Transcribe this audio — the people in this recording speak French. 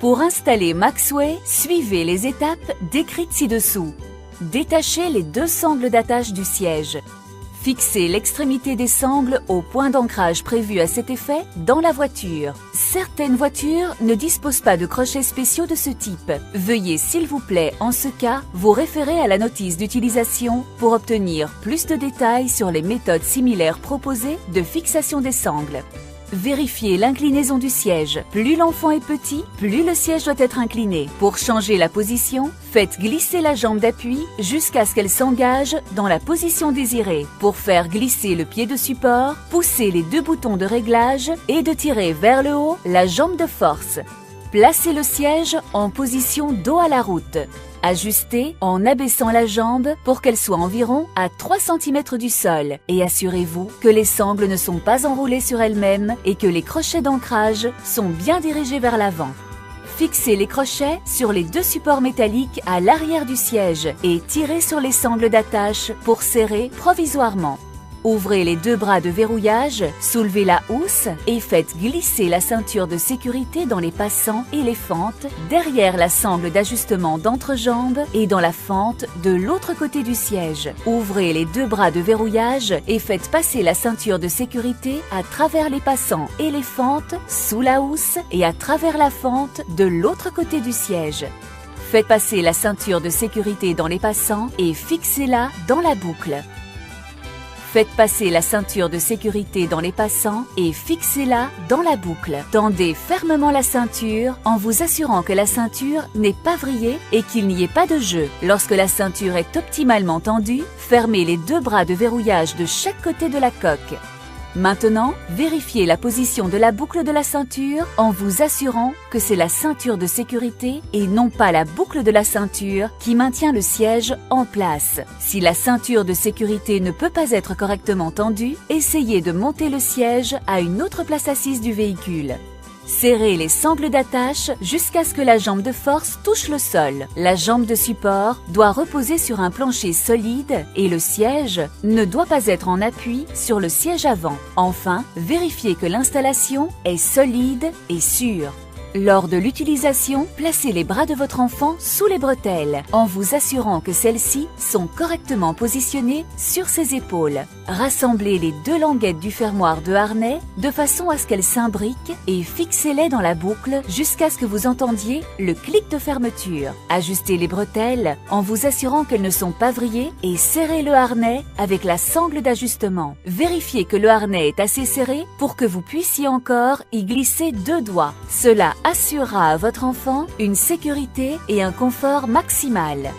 Pour installer Maxway, suivez les étapes décrites ci-dessous. Détachez les deux sangles d'attache du siège. Fixez l'extrémité des sangles au point d'ancrage prévu à cet effet dans la voiture. Certaines voitures ne disposent pas de crochets spéciaux de ce type. Veuillez s'il vous plaît, en ce cas, vous référer à la notice d'utilisation pour obtenir plus de détails sur les méthodes similaires proposées de fixation des sangles. Vérifiez l'inclinaison du siège. Plus l'enfant est petit, plus le siège doit être incliné. Pour changer la position, faites glisser la jambe d'appui jusqu'à ce qu'elle s'engage dans la position désirée. Pour faire glisser le pied de support, poussez les deux boutons de réglage et de tirer vers le haut la jambe de force. Placez le siège en position dos à la route. Ajustez en abaissant la jambe pour qu'elle soit environ à 3 cm du sol et assurez-vous que les sangles ne sont pas enroulées sur elles-mêmes et que les crochets d'ancrage sont bien dirigés vers l'avant. Fixez les crochets sur les deux supports métalliques à l'arrière du siège et tirez sur les sangles d'attache pour serrer provisoirement. Ouvrez les deux bras de verrouillage, soulevez la housse et faites glisser la ceinture de sécurité dans les passants et les fentes, derrière la sangle d'ajustement d'entrejambe et dans la fente de l'autre côté du siège. Ouvrez les deux bras de verrouillage et faites passer la ceinture de sécurité à travers les passants et les fentes, sous la housse et à travers la fente de l'autre côté du siège. Faites passer la ceinture de sécurité dans les passants et fixez-la dans la boucle. Faites passer la ceinture de sécurité dans les passants et fixez-la dans la boucle. Tendez fermement la ceinture en vous assurant que la ceinture n'est pas vrillée et qu'il n'y ait pas de jeu. Lorsque la ceinture est optimalement tendue, fermez les deux bras de verrouillage de chaque côté de la coque. Maintenant, vérifiez la position de la boucle de la ceinture en vous assurant que c'est la ceinture de sécurité et non pas la boucle de la ceinture qui maintient le siège en place. Si la ceinture de sécurité ne peut pas être correctement tendue, essayez de monter le siège à une autre place assise du véhicule. Serrez les sangles d'attache jusqu'à ce que la jambe de force touche le sol. La jambe de support doit reposer sur un plancher solide et le siège ne doit pas être en appui sur le siège avant. Enfin, vérifiez que l'installation est solide et sûre. Lors de l'utilisation, placez les bras de votre enfant sous les bretelles, en vous assurant que celles-ci sont correctement positionnées sur ses épaules. Rassemblez les deux languettes du fermoir de harnais de façon à ce qu'elles s'imbriquent et fixez-les dans la boucle jusqu'à ce que vous entendiez le clic de fermeture. Ajustez les bretelles en vous assurant qu'elles ne sont pas vrillées et serrez le harnais avec la sangle d'ajustement. Vérifiez que le harnais est assez serré pour que vous puissiez encore y glisser deux doigts. Cela assurera à votre enfant une sécurité et un confort maximal.